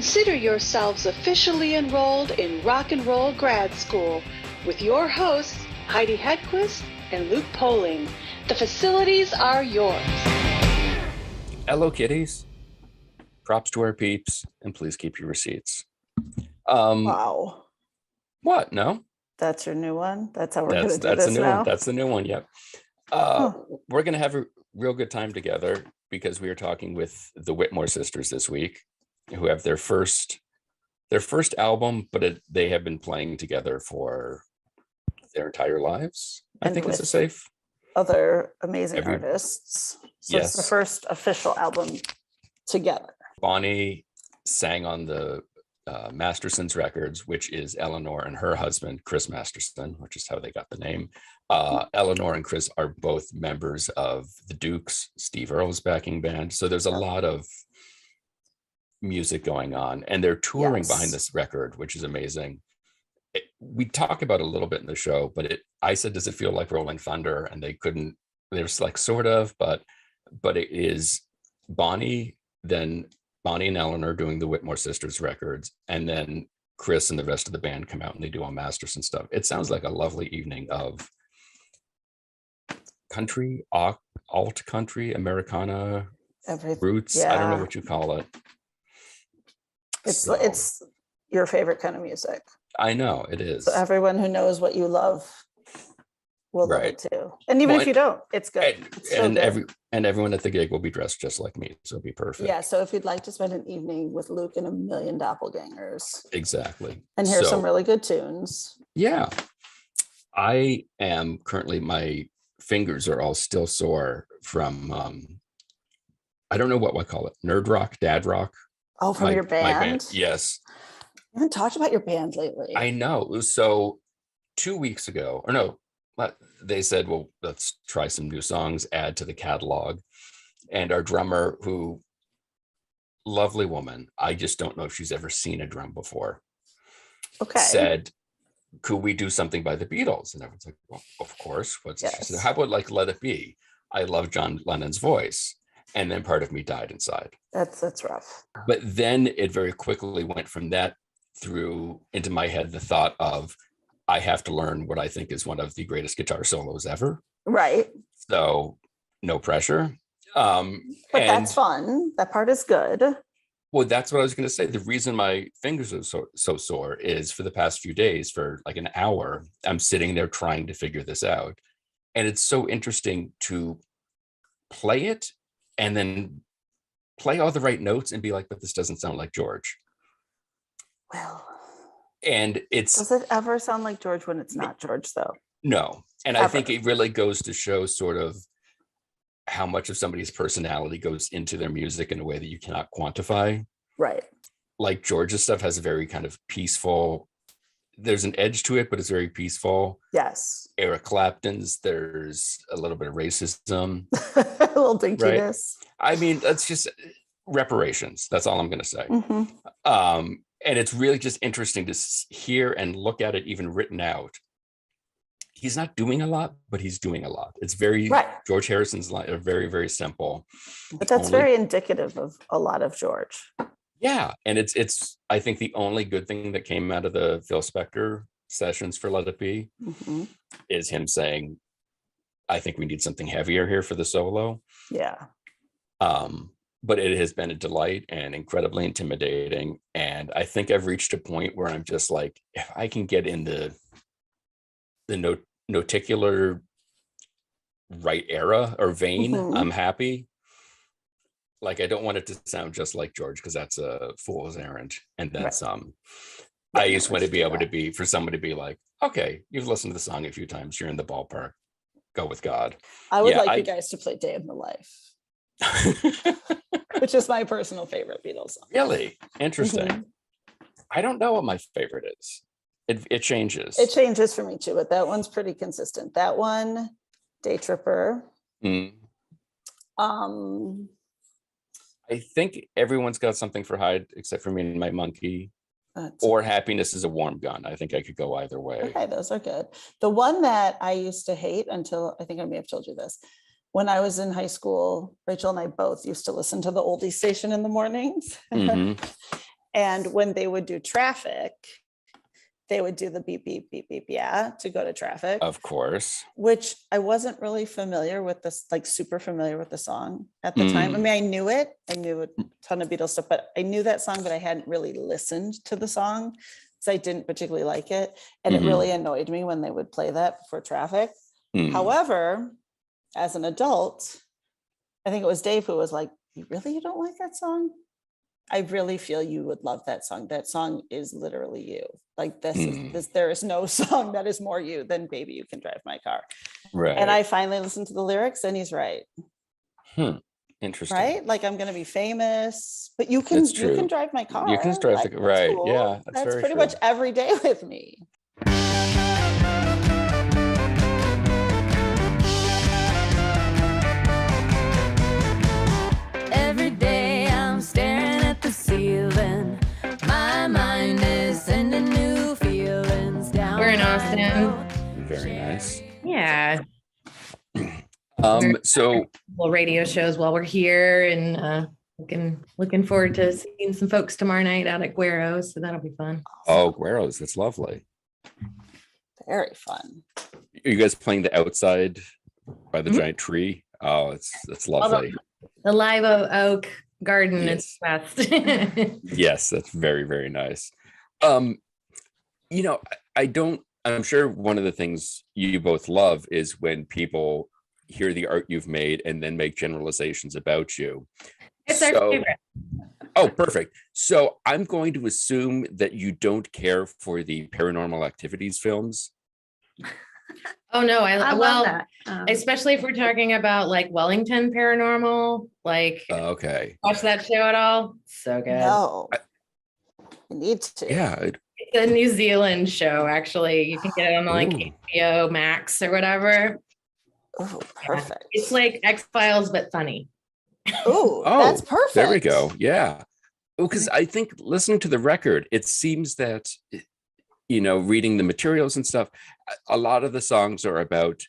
Consider yourselves officially enrolled in Rock and Roll Grad School with your hosts, Heidi Hedquist and Luke Poling. The facilities are yours. Hello, kiddies. Props to our peeps, and please keep your receipts. Wow. What? No? That's your new one? That's how we're going to do That's this the new now? one. That's the new one, yep. We're going to have a real good time together because we are talking with the Whitmore Sisters this week, who have their first album, but they have been playing together for their entire lives. I think it's a safe. Other amazing artists. So yes. It's the first official album together. Bonnie sang on the Masterson's records, which is Eleanor and her husband, Chris Masterson, which is how they got the name. Eleanor and Chris are both members of the Dukes, Steve Earle's backing band. So there's a lot of music going on, and they're touring behind this record, which is amazing. We talk about it a little bit in the show, but I said, does it feel like Rolling Thunder? And they was like, sort of, but it is Bonnie and Eleanor doing the Whitmore Sisters records, and then Chris and the rest of the band come out and they do all Masterson stuff. It sounds like a lovely evening of country, alt country, Americana, roots. Yeah. I don't know what you call it. It's your favorite kind of music. I know it is. So everyone who knows what you love will love it too. And even if you don't, it's good. And everyone at the gig will be dressed just like me, so it'll be perfect. Yeah. So if you'd like to spend an evening with Luke and a million doppelgangers, exactly, and hear some really good tunes. Yeah, I am currently. My fingers are all still sore from. I don't know what I call it. Nerd rock, dad rock. Oh, from your band? My band, yes. I haven't talked about your band lately. I know. So 2 weeks ago, or no, they said, well, let's try some new songs, add to the catalog. And our drummer, lovely woman, I just don't know if she's ever seen a drum before, said, could we do something by the Beatles? And everyone's like, well, of course. She said, how about like Let It Be? I love John Lennon's voice. And then part of me died inside. That's rough. But then it very quickly went from that through into my head the thought of, I have to learn what I think is one of the greatest guitar solos ever. Right. So no pressure. But that's fun. That part is good. Well, that's what I was going to say. The reason my fingers are so sore is for the past few days, for like an hour, I'm sitting there trying to figure this out. And it's so interesting to play it and then play all the right notes and be like, but this doesn't sound like George. Well, and does it ever sound like George when it's not George, though? No. And I think it really goes to show sort of how much of somebody's personality goes into their music in a way that you cannot quantify. Right. Like George's stuff has a very kind of peaceful, there's an edge to it, but it's very peaceful. Yes. Eric Clapton's, there's a little bit of racism. A little dinkiness. Right? I mean, that's just reparations. That's all I'm going to say. Mm-hmm. And it's really just interesting to hear and look at it even written out. He's not doing a lot, but he's doing a lot. It's very, George Harrison's line are very, very simple. But that's very indicative of a lot of George. Yeah. And it's I think the only good thing that came out of the Phil Spector sessions for Let It Be is him saying, I think we need something heavier here for the solo. Yeah. But it has been a delight and incredibly intimidating. And I think I've reached a point where I'm just like, if I can get in the noticular right era or vein, I'm happy. Like, I don't want it to sound just like George, because that's a fool's errand. And then some. I just want to be able to be, for someone to be like, okay, you've listened to the song a few times, you're in the ballpark, go with God. I would like you guys to play Day in the Life. Which is my personal favorite Beatles song. Really? Interesting. I don't know what my favorite is. It changes. It changes for me too, but that one's pretty consistent. That one, Day Tripper. I think everyone's got something for Hyde except for Me and My Monkey. Or Happiness is a Warm Gun. I think I could go either way. Okay, those are good. The one that I used to hate, until I think I may have told you this, when I was in high school, Rachel and I both used to listen to the oldie station in the mornings. And when they would do Traffic, they would do the beep, beep, beep, beep, yeah, to go to Traffic. Of course. Which I wasn't really familiar with this, like super familiar with the song at the time. I mean, I knew it. I knew a ton of Beatles stuff, but I knew that song, but I hadn't really listened to the song. So I didn't particularly like it. And it really annoyed me when they would play that before Traffic. However, as an adult, I think it was Dave who was like, you don't like that song? I really feel you would love that song. That song is literally you. Like there is no song that is more you than Baby You Can Drive My Car. Right. And I finally listened to the lyrics and he's right. Interesting. Right? Like I'm gonna be famous, but you can drive my car. You can drive like, the right. cool. Yeah. That's pretty much every day with me. Every day I'm staring at the ceiling. My mind is sending new feelings down. We're in Austin. Very nice. Yeah. So Radio shows while we're here, and looking forward to seeing some folks tomorrow night out at Guero's, so that'll be fun. Oh, Guero's, that's lovely. Very fun. Are you guys playing the outside by the giant tree? Oh, it's lovely. The live oak garden is best. Yes, that's very, very nice. I'm sure one of the things you both love is when people hear the art you've made and then make generalizations about you. It's our favorite. Oh, perfect. So I'm going to assume that you don't care for the Paranormal Activities films. Oh no, I love that. Especially if we're talking about like Wellington Paranormal, like Okay. watch that show at all? So good. No, I need to. Yeah. It's a New Zealand show, actually. You can get it on like HBO Max or whatever. Oh, perfect. It's like X-Files, but funny. Oh, that's perfect. There we go. Yeah. Well, because I think listening to the record, it seems that, reading the materials and stuff, a lot of the songs are about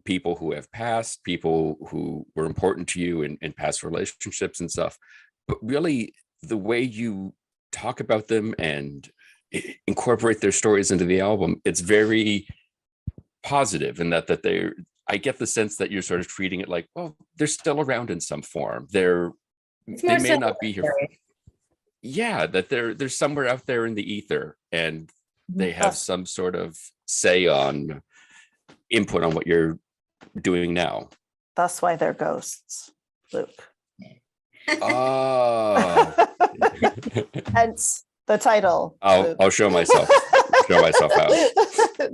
people who have passed, people who were important to you in past relationships and stuff. But really, the way you talk about them and incorporate their stories into the album, it's very positive in that I get the sense that you're sort of treating it like, well, they're still around in some form. They may not be here. Yeah, that they're somewhere out there in the ether, and they have some sort of say on input on what you're doing now. That's why they're ghosts, Luke. Oh. Hence the title. I'll show myself. Out.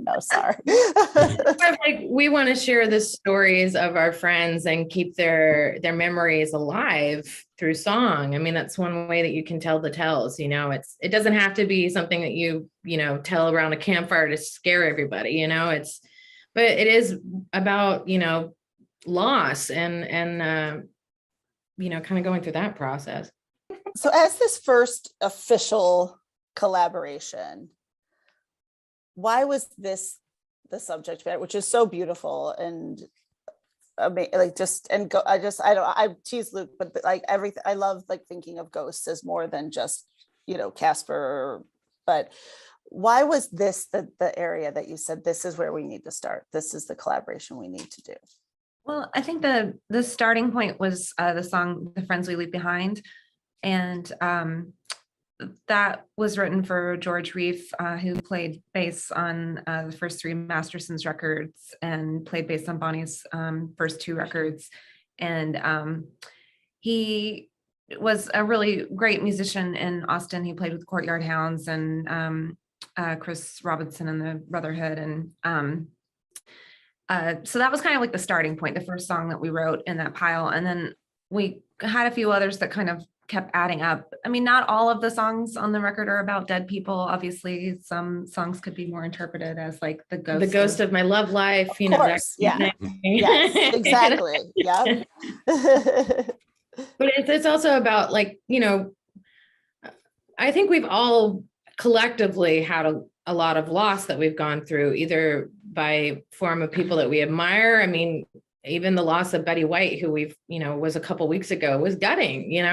No, sorry. Like we want to share the stories of our friends and keep their memories alive through song. I mean, that's one way that you can tell the tales. It doesn't have to be something that you tell around a campfire to scare everybody. But it is about loss and kind of going through that process. So, as this first official collaboration, why was this the subject matter, which is so beautiful and I tease Luke, but like everything, I love like thinking of ghosts as more than just Casper. But why was this the area that you said this is where we need to start? This is the collaboration we need to do. Well, I think the starting point was the song "The Friends We Leave Behind," and that was written for George Reef, who played bass on the first 3 Mastersons records and played bass on Bonnie's first 2 records. And he was a really great musician in Austin. He played with Courtyard Hounds and Chris Robinson and the Brotherhood. And so that was kind of like the starting point, the first song that we wrote in that pile. And then we had a few others that kind of kept adding up. I mean, not all of the songs on the record are about dead people. Obviously, some songs could be more interpreted as like the ghost of my love life. Of course, yeah. Yes, exactly. Yeah. But it's also about like, I think we've all collectively had a lot of loss that we've gone through, either by form of people that we admire. I mean, even the loss of Betty White, who we've, was a couple weeks ago, was gutting, and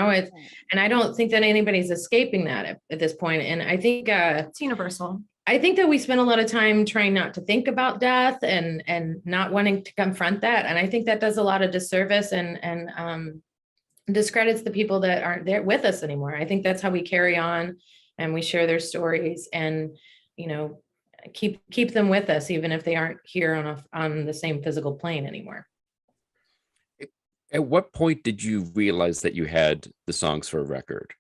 I don't think that anybody's escaping that at this point. And I think It's universal. I think that we spend a lot of time trying not to think about death and not wanting to confront that. And I think that does a lot of disservice and discredits the people that aren't there with us anymore. I think that's how we carry on and we share their stories and, keep them with us, even if they aren't here on the same physical plane anymore. At what point did you realize that you had the songs for a record?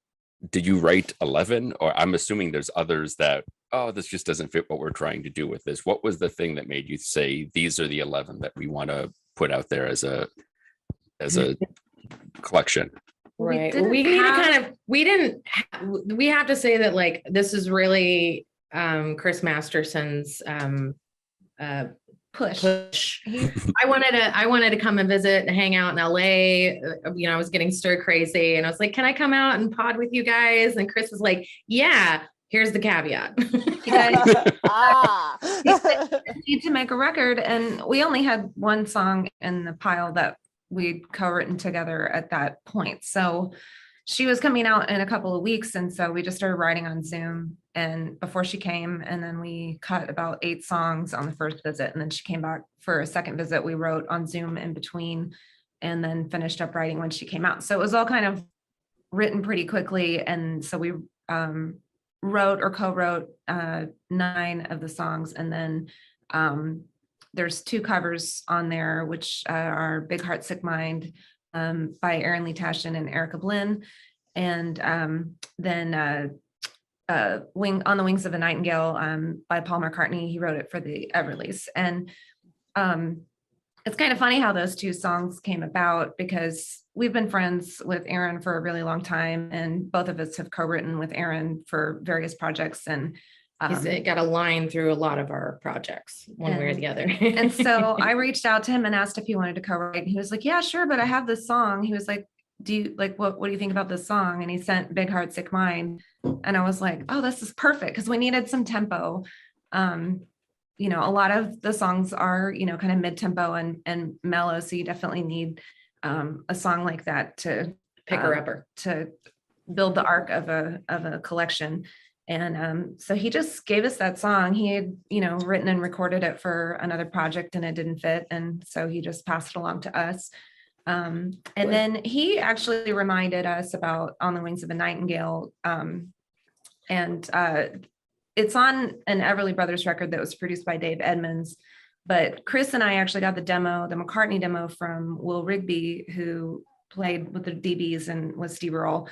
Did you write 11? Or I'm assuming there's others that, oh, this just doesn't fit what we're trying to do with this. What was the thing that made you say, these are the 11 that we want to put out there as a collection? Right. We have to say that, like, this is really Chris Masterson's push. I wanted to come and visit and hang out in LA. I was getting stir crazy and I was like, can I come out and pod with you guys? And Chris was like, yeah, here's the caveat. You guys need to make a record. And we only had one song in the pile that we'd co-written together at that point. So she was coming out in a couple of weeks. And so we just started writing on Zoom and before she came, and then we cut about 8 songs on the first visit. And then she came back for a second visit. We wrote on Zoom in between and then finished up writing when she came out. So it was all kind of written pretty quickly. And so we wrote or co-wrote 9 of the songs. And then there's 2 covers on there, which are Big Heart, Sick Mind by Erin Lee Tashin and Erica Blinn. And then On the Wings of a Nightingale by Paul McCartney. He wrote it for the Everleys. And it's kind of funny how those 2 songs came about because we've been friends with Erin for a really long time. And both of us have co-written with Erin for various projects. And he's got a line through a lot of our projects, one way or the other. And so I reached out to him and asked if he wanted to co-write. And he was like, yeah, sure. But I have this song. He was like, what do you think about this song? And he sent Big Heart, Sick Mind. And I was like, oh, this is perfect. Because we needed some tempo. A lot of the songs are, kind of mid-tempo and mellow. So you definitely need a song like that to pick her upper, to build the arc of a collection. And so he just gave us that song. He had, written and recorded it for another project and it didn't fit. And so he just passed it along to us. And then he actually reminded us about On the Wings of a Nightingale. And it's on an Everly Brothers record that was produced by Dave Edmunds. But Chris and I actually got the McCartney demo from Will Rigby, who played with the DBs and was Steve Earle.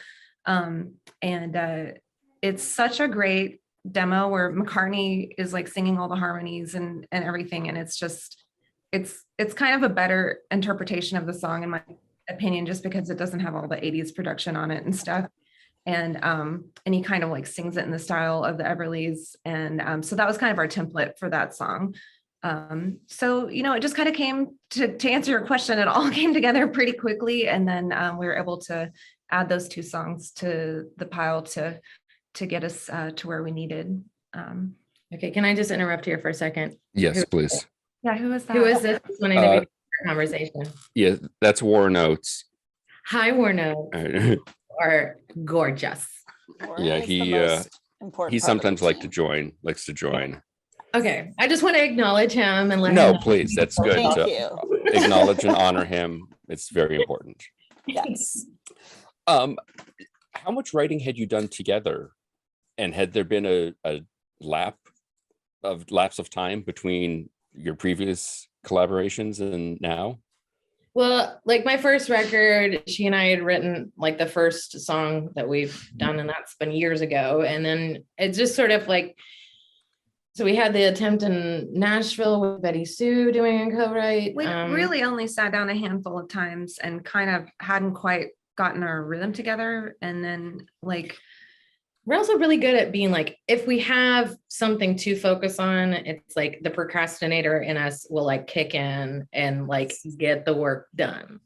It's such a great demo where McCartney is like singing all the harmonies and everything. And it's just, it's kind of a better interpretation of the song in my opinion, just because it doesn't have all the 80s production on it and stuff. And he kind of like sings it in the style of the Everleys. And so that was kind of our template for that song. So, it just kind of came to answer your question, it all came together pretty quickly. And then we were able to add those 2 songs to the pile to get us to where we needed. Okay, can I just interrupt here for a second? Yes, please. Yeah, who is that? Who is this? Wanting to be a conversation. Yeah, that's Warren Oates. Hi, Warren Oates. Are gorgeous. Yeah, he sometimes likes to join. Okay, I just want to acknowledge him and let him No, know. please, that's good Thank to you. acknowledge and honor him. It's very important. Yes. How much writing had you done together, and had there been a lapse of time between your previous collaborations and now? Well, like my first record, she and I had written like the first song that we've done, and that's been years ago. And then it's just sort of like, so we had the attempt in Nashville with Betty Sue doing a co-write. We really only sat down a handful of times and kind of hadn't quite gotten our rhythm together. And then like, we're also really good at being like, if we have something to focus on, it's like the procrastinator in us will like kick in and like get the work done.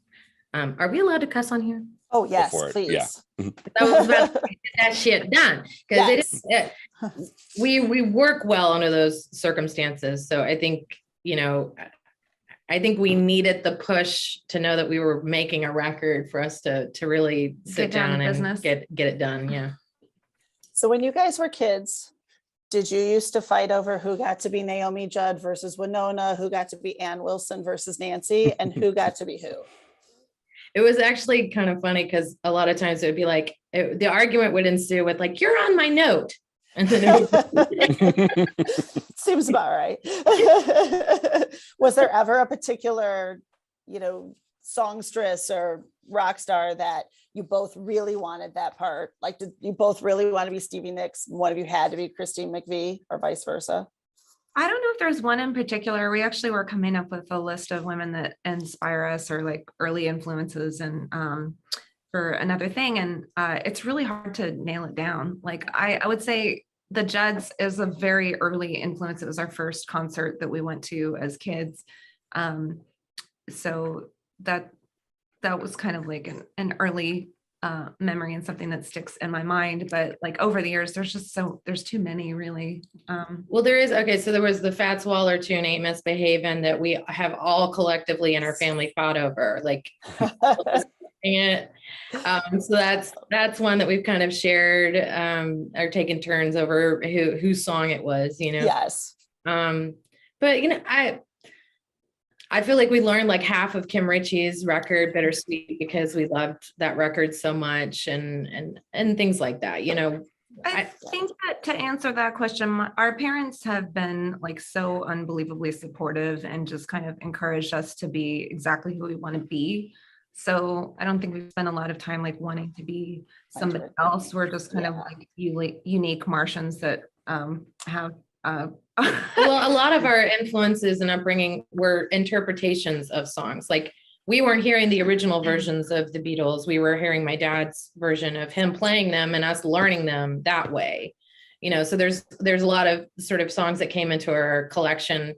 Are we allowed to cuss on here? Oh, yes, for it, please. yeah. That was about to get that shit done because we work well under those circumstances. So I think, I think we needed the push to know that we were making a record for us to really sit Get down to down and business. get it done. Yeah. So when you guys were kids, did you used to fight over who got to be Naomi Judd versus Winona, who got to be Ann Wilson versus Nancy, and who got to be who? It was actually kind of funny because a lot of times it would be like, the argument would ensue with like, you're on my note. And then it would Seems about right. Was there ever a particular, songstress or rock star that you both really wanted that part? Like, did you both really want to be Stevie Nicks? One of you had to be Christine McVie, or vice versa? I don't know if there's one in particular. We actually were coming up with a list of women that inspire us, or like early influences, and for another thing. And it's really hard to nail it down. Like I would say the Judds is a very early influence. It was our first concert that we went to as kids. So that was kind of like an early memory and something that sticks in my mind. But like over the years, there's too many really. Well, there is. Okay. So there was the Fats Waller tune, Ain't Misbehavin', that we have all collectively in our family fought over, like, and so that's one that we've kind of shared, or taken turns over whose song it was, Yes. But I feel like we learned like half of Kim Richie's record, Bittersweet, because we loved that record so much, and things like that, I think that to answer that question, our parents have been like so unbelievably supportive and just kind of encouraged us to be exactly who we want to be. So I don't think we've spent a lot of time like wanting to be somebody else. We're just kind of like unique Martians that have well, a lot of our influences and upbringing were interpretations of songs. Like, we weren't hearing the original versions of the Beatles. We were hearing my dad's version of him playing them and us learning them that way. So there's a lot of sort of songs that came into our collection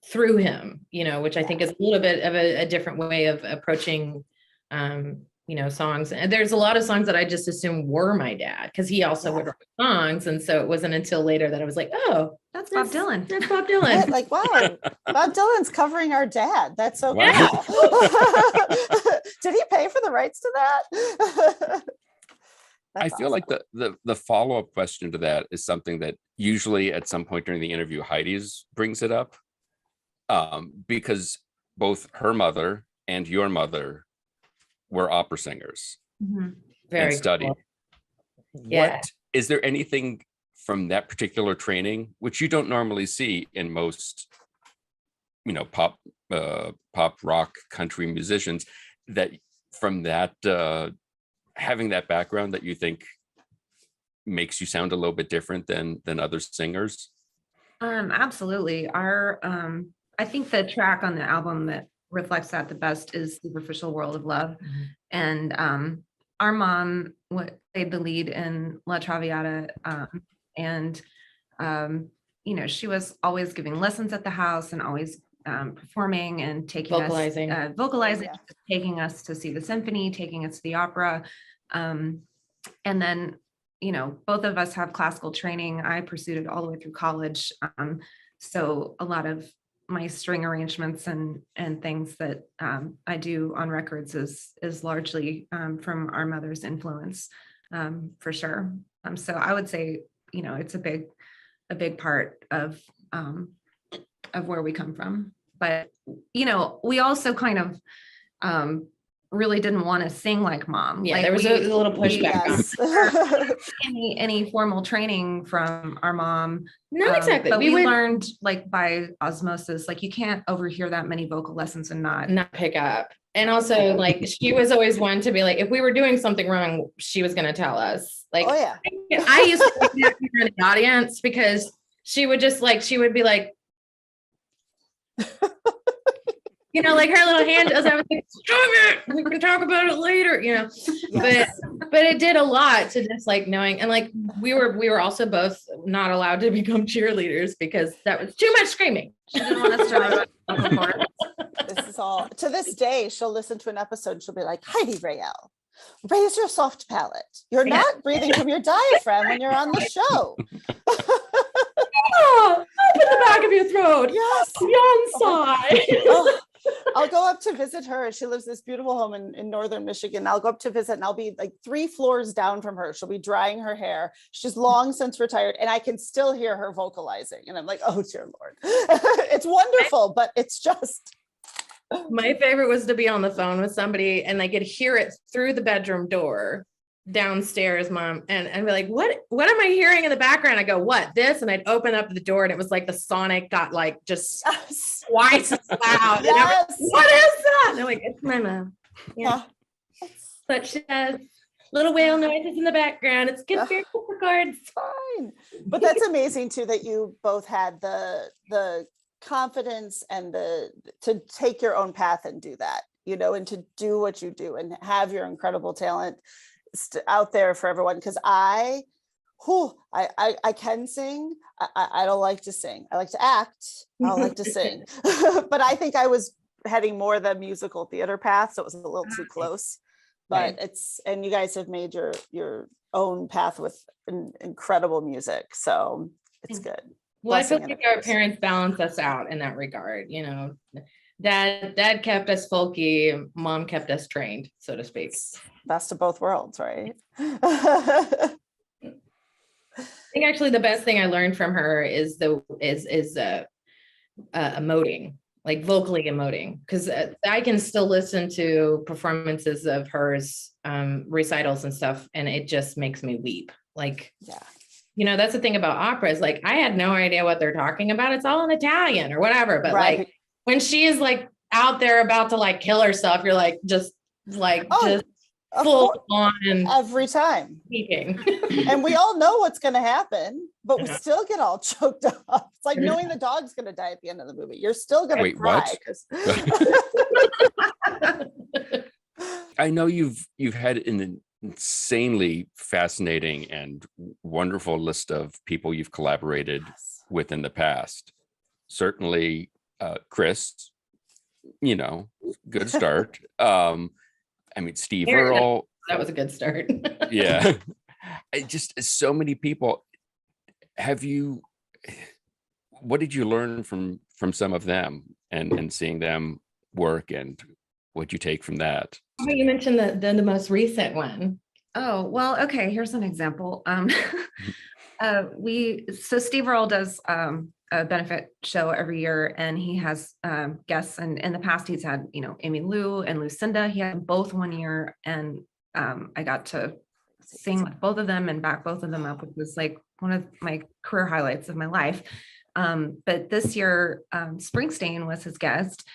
through him, which I think is a little bit of a different way of approaching songs. And there's a lot of songs that I just assumed were my dad, because he also would write songs. And so it wasn't until later that I was like, oh, that's Bob Dylan. That's Bob Dylan. Like, wow, Bob Dylan's covering our dad. That's so Wow. cool. Did he pay for the rights to that? I feel like the follow-up question to that is something that usually at some point during the interview, Heidi's brings it up, because both her mother and your mother were opera singers and studied. Cool. Yeah. What is there anything from that particular training, which you don't normally see in most, pop rock country musicians, that from that having that background that you think makes you sound a little bit different than other singers? Absolutely. I think the track on the album that reflects that the best is Superficial World of Love. And our mom played the lead in La Traviata, and she was always giving lessons at the house and always performing and taking vocalizing, taking us to see the symphony, taking us to the opera. And then both of us have classical training. I pursued it all the way through college, so a lot of my string arrangements and things that I do on records is largely from our mother's influence, for sure. So I would say, it's a big part of where we come from. But we also kind of really didn't want to sing like mom. Yeah, like there was a little pushback. Any formal training from our mom. Not exactly. But we learned like by osmosis, like you can't overhear that many vocal lessons and not pick up. And also, like, she was always one to be like, if we were doing something wrong, she was going to tell us. Like, oh yeah, I used to be in the audience because she would be like, like her little hand does. I was like, stop it. We can talk about it later, Yes. But it did a lot to just like knowing. And like, we were also both not allowed to become cheerleaders because that was too much screaming. She didn't want us to. This is all, to this day, she'll listen to an episode and she'll be like, Heidi Rael, raise your soft palate. You're not breathing from your diaphragm when you're on the show. Oh, open the the back of your throat. Yes. Beyonce. Oh, I'll go up to visit her. She lives this beautiful home in northern Michigan. I'll go up to visit and I'll be like 3 floors down from her. She'll be drying her hair. She's long since retired and I can still hear her vocalizing. And I'm like, oh, dear Lord. It's wonderful, but it's just. My favorite was to be on the phone with somebody and I could hear it through the bedroom door downstairs, Mom, and be like, what am I hearing in the background? I go, what, this? And I'd open up the door and it was like the Sonic got like just twice as loud. Yes. And I'm like, what is that? And they're like, it's my mom. Yeah. But she has little whale noises in the background. It's good for your records. Fine. But that's amazing too, that you both had the confidence and to take your own path and do that, you know, and to do what you do and have your incredible talent out there for everyone. Because I can sing. I don't like to sing. I like to act. I don't like to sing. But I think I was heading more the musical theater path, so it was a little too close. But and you guys have made your own path with incredible music, so it's good. Well, I feel like our parents balance us out in that regard. You know, dad kept us folky, mom kept us trained, so to speak. Best of both worlds, right? I think actually the best thing I learned from her is emoting, like vocally emoting, because I can still listen to performances of hers, recitals and stuff, and it just makes me weep. Like, you know, that's the thing about opera is like, I had no idea what they're talking about. It's all in Italian or whatever. But like when she is like out there about to like kill herself, you're like, just full on every time speaking. And we all know what's going to happen, but we still get all choked up. It's like knowing the dog's going to die at the end of the movie. You're still going to cry. I know you've had an insanely fascinating and wonderful list of people you've collaborated with in the past. Certainly, Chris, you know, good start. I mean, Steve Earle. That was a good start. Yeah. Just so many people. What did you learn from some of them and seeing them work, and what'd you take from that? Oh, you mentioned the most recent one. Oh, well, okay, here's an example. So Steve Earle does a benefit show every year, and he has guests, and in the past he's had, you know, Amy Lou and Lucinda. He had both one year, and I got to sing with both of them and back both of them up, which was like one of my career highlights of my life. But this year, Springsteen was his guest,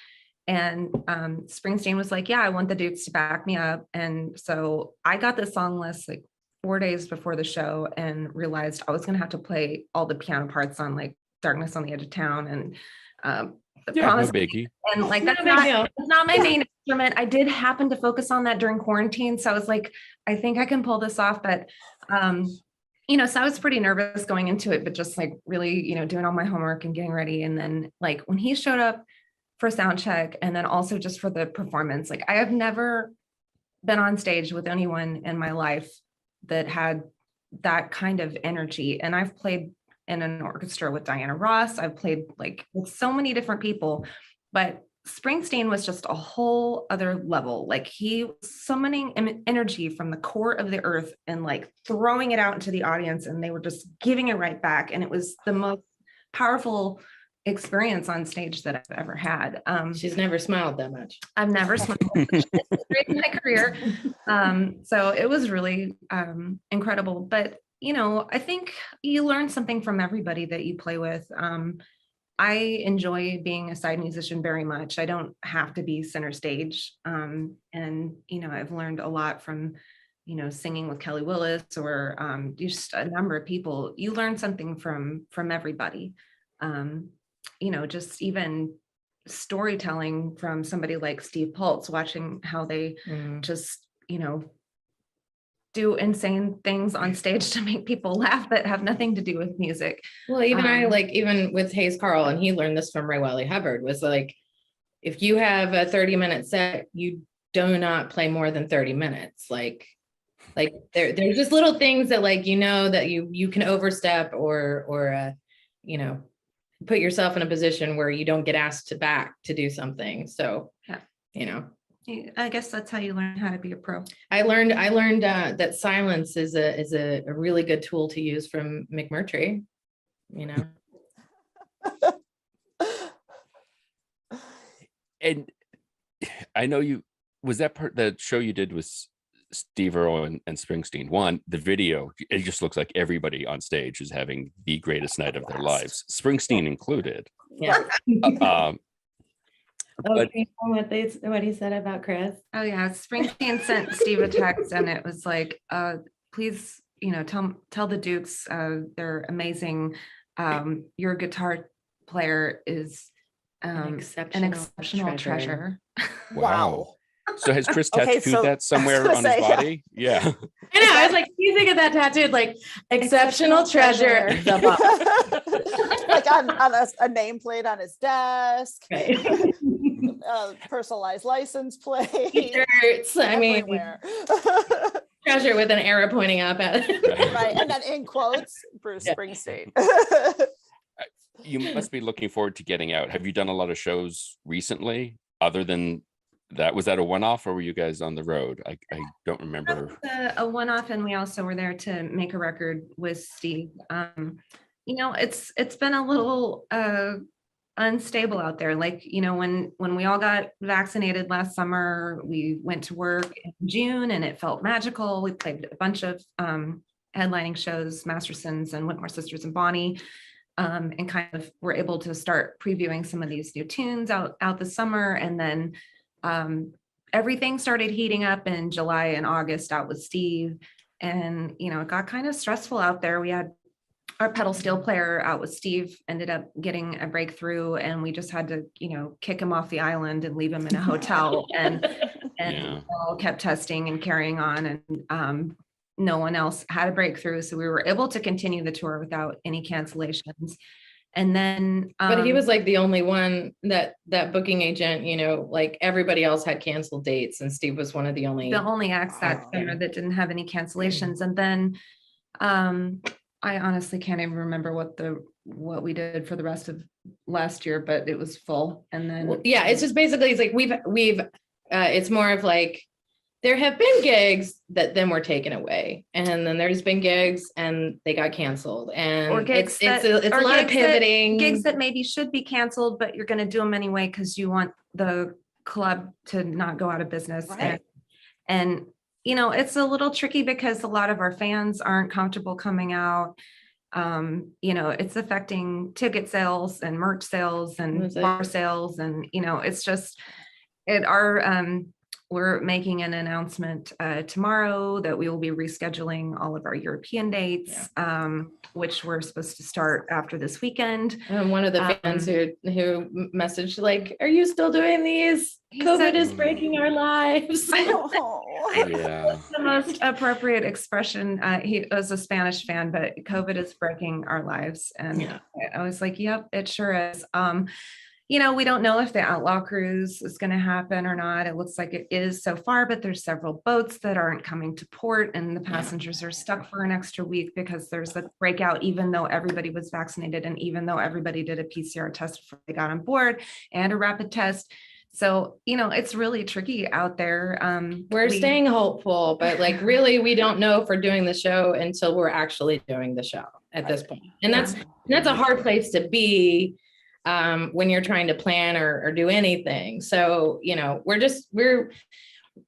and Springsteen was like, yeah, I want the Dukes to back me up. And so I got the song list like 4 days before the show and realized I was going to have to play all the piano parts on like Darkness on the Edge of Town and the Promise. No biggie. And like, that's not my main instrument. I did happen to focus on that during quarantine. So I was like, I think I can pull this off. But, you know, so I was pretty nervous going into it, but just like really, you know, doing all my homework and getting ready. And then like when he showed up for sound check and then also just for the performance, like I have never been on stage with anyone in my life that had that kind of energy. And I've played in an orchestra with Diana Ross. I've played like with so many different people, but Springsteen was just a whole other level. Like he was summoning energy from the core of the earth and like throwing it out into the audience, and they were just giving it right back. And it was the most powerful experience on stage that I've ever had. She's never smiled that much. I've never smiled in my career. So it was really incredible. But you know, I think you learn something from everybody that you play with. I enjoy being a side musician very much. I don't have to be center stage. And, you know, I've learned a lot from, you know, singing with Kelly Willis or just a number of people. You learn something from everybody. You know, just even storytelling from somebody like Steve Pultz, watching how they just, you know, do insane things on stage to make people laugh that have nothing to do with music. Well, even I like, even with Hayes Carl, and he learned this from Ray Wiley Hubbard, was like, if you have a 30-minute set, you do not play more than 30 minutes. Like there's just little things that like, you know, that you can overstep or you know, put yourself in a position where you don't get asked back to do something. So, Yeah. you know, I guess that's how you learn how to be a pro. I learned that silence is a really good tool to use from McMurtry, you know. And I know was that the show you did with Steve Earle and Springsteen. One, the video, it just looks like everybody on stage is having the greatest night of their lives, Springsteen included. Yeah. But What he said about Chris. Oh yeah, Springsteen sent Steve a text, and it was like, please, tell the Dukes they're amazing. Your guitar player is an exceptional treasure. Wow. So has Chris Okay, tattooed so that somewhere I was on gonna his say, body? Yeah. I know. I was like, he's gonna get that tattooed, like exceptional treasure. The box. like on a nameplate on his desk, Right. personalized license plate, Shirts. I mean, everywhere. treasure with an arrow pointing up at it. Right, and then in quotes, Bruce Yeah. Springsteen. You must be looking forward to getting out. Have you done a lot of shows recently other than that? Was that a one-off, or were you guys on the road? I don't remember. A one-off, and we also were there to make a record with Steve. It's been a little unstable out there. Like, when we all got vaccinated last summer, we went to work in June and it felt magical. We played a bunch of headlining shows, Mastersons and Whitmore Sisters and Bonnie, and kind of were able to start previewing some of these new tunes out this summer. And then everything started heating up in July and August out with Steve. And, it got kind of stressful out there. We had our pedal steel player out with Steve, ended up getting a breakthrough, and we just had to, kick him off the island and leave him in a hotel. And Yeah. all kept testing and carrying on. And no one else had a breakthrough. So we were able to continue the tour without any cancellations. And then But he was like the only one that booking agent, like everybody else had canceled dates, and Steve was one of the only acts that summer that didn't have any cancellations. And then I honestly can't even remember what we did for the rest of last year, but it was full. And then yeah, it's just basically, it's like we've it's more of like there have been gigs that then were taken away, and then there's been gigs and they got canceled, and or gigs it's a lot of pivoting. Gigs that maybe should be canceled, but you're going to do them anyway because you want the club to not go out of business. Right. And it's a little tricky because a lot of our fans aren't comfortable coming out. It's affecting ticket sales and merch sales and bar sales, and it's just we're making an announcement tomorrow that we will be rescheduling all of our European dates, which we're supposed to start after this weekend. And one of the fans who messaged like, "Are you still doing these? COVID is breaking our lives." Yeah. The most appropriate expression. He was a Spanish fan, but COVID is breaking our lives. And Yeah. I was like, yep, it sure is. We don't know if the Outlaw Cruise is going to happen or not. It looks like it is so far, but there's several boats that aren't coming to port, and the passengers are stuck for an extra week because there's a breakout, even though everybody was vaccinated and even though everybody did a PCR test before they got on board and a rapid test. So, it's really tricky out there. We're staying hopeful, but like really, we don't know if we're doing the show until we're actually doing the show at this point. And that's a hard place to be when you're trying to plan or do anything. So,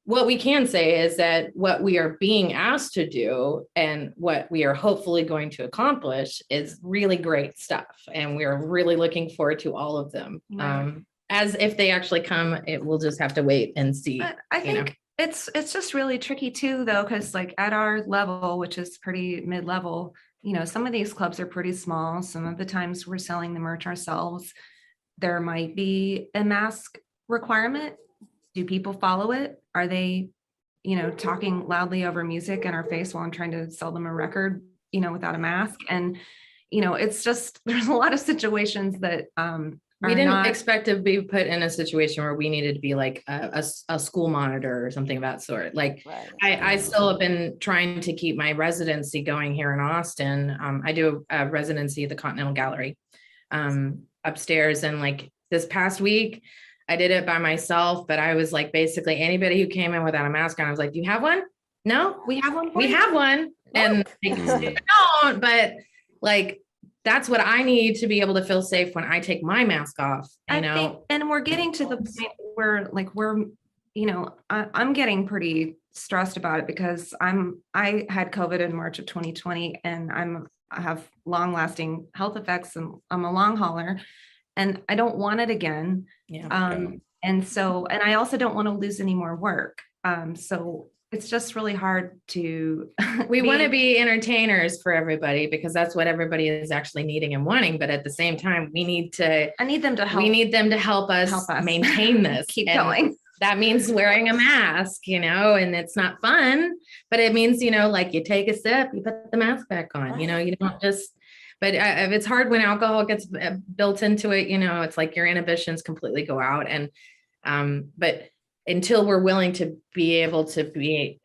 what we can say is that what we are being asked to do and what we are hopefully going to accomplish is really great stuff. And we're really looking forward to all of them. Right. As if they actually come, we'll just have to wait and see. But I think it's just really tricky too, though, because like at our level, which is pretty mid-level, some of these clubs are pretty small. Some of the times we're selling the merch ourselves. There might be a mask requirement. Do people follow it? Are they, talking loudly over music in our face while I'm trying to sell them a record, without a mask? And, it's just, there's a lot of situations that we didn't expect to be put in a situation where we needed to be like a school monitor or something of that sort. Like I still have been trying to keep my residency going here in Austin. I do a residency at the Continental Gallery upstairs. And like this past week, I did it by myself, but I was like, basically anybody who came in without a mask on, I was like, do you have one? No, We have one. for we you. have one. And Look. I don't, but like, that's what I need to be able to feel safe when I take my mask off, you I know? think, and we're getting to the point where like I'm getting pretty stressed about it because I had COVID in March of 2020 and I have long lasting health effects and I'm a long hauler and I don't want it again. Yeah. And I also don't want to lose any more work. So it's just really hard to. We want to be entertainers for everybody because that's what everybody is actually needing and wanting. But at the same time, I need them to help us maintain this. Keep And going. that means wearing a mask, and it's not fun, but it means, like you take a sip, you put the mask back on, you don't just, but it's hard when alcohol gets built into it, it's like your inhibitions completely go out. And, but until we're willing to be able to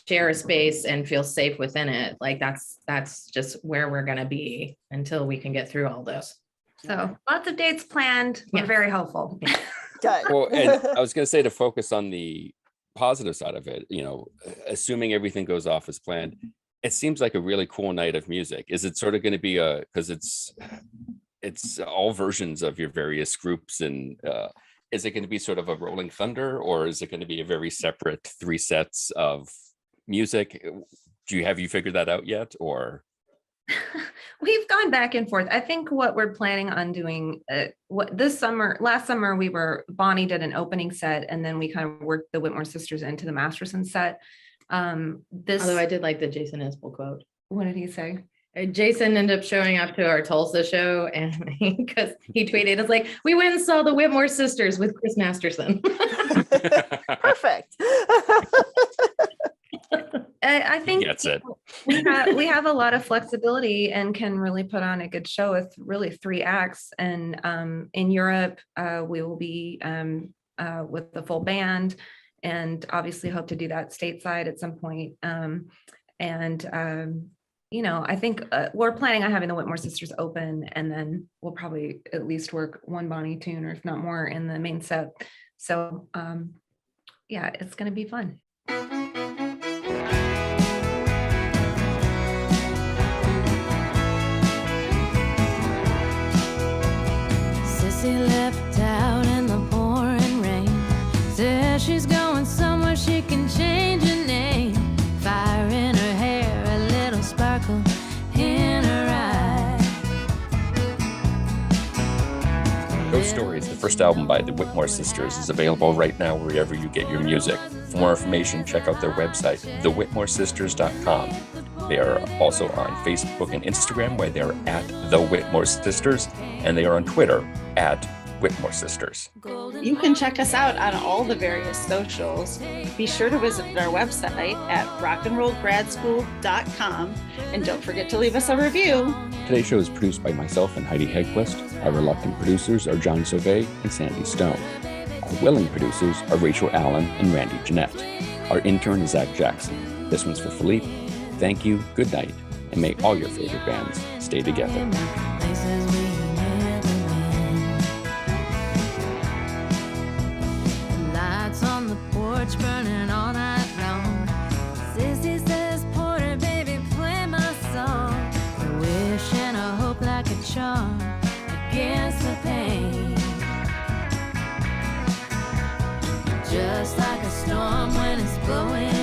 share a space and feel safe within it, like that's just where we're going to be until we can get through all this. So lots of dates planned. We're very hopeful. Good. Well, and I was going to say to focus on the positive side of it, assuming everything goes off as planned, it seems like a really cool night of music. Is it sort of going to be because it's all versions of your various groups, and is it going to be sort of a rolling thunder, or is it going to be a very separate 3 sets of music? Have you figured that out yet, or? We've gone back and forth. I think what we're planning on doing last summer, Bonnie did an opening set and then we kind of worked the Whitmore Sisters into the Masterson set. Although I did like the Jason Isbell quote. What did he say? Jason ended up showing up to our Tulsa show and because he tweeted, it's like, we went and saw the Whitmore Sisters with Chris Masterson. Perfect. I think Gets it. we have a lot of flexibility and can really put on a good show with really 3 acts. And in Europe, we will be with the full band, and obviously hope to do that stateside at some point. I think we're planning on having the Whitmore Sisters open, and then we'll probably at least work 1 Bonnie tune, or if not more, in the main set. So it's going to be fun. Sissy left out in the pouring rain. Says she's going somewhere she can change her name. Fire in her hair, a little sparkle in her eye. Those Stories, the first album by the Whitmore Sisters, is available right now wherever you get your music. For more information, check out their website, thewhitmoresisters.com. They are also on Facebook and Instagram, where they're at The Whitmore Sisters, and they are on Twitter at Whitmore Sisters. You can check us out on all the various socials. Be sure to visit our website at rockandrollgradschool.com, and don't forget to leave us a review. Today's show is produced by myself and Heidi Hedquist. Our reluctant producers are John Sauvé and Sandy Stone. Our willing producers are Rachel Allen and Randy Jeanette. Our intern is Zach Jackson. This one's for Philippe. Thank you, good night, and may all your favorite bands stay together. Places we never been. Lights on the porch burning all night long. Sissy says, Porter, baby, play my song. A wish and a hope like a charm against the pain. Just like a storm when it's blowing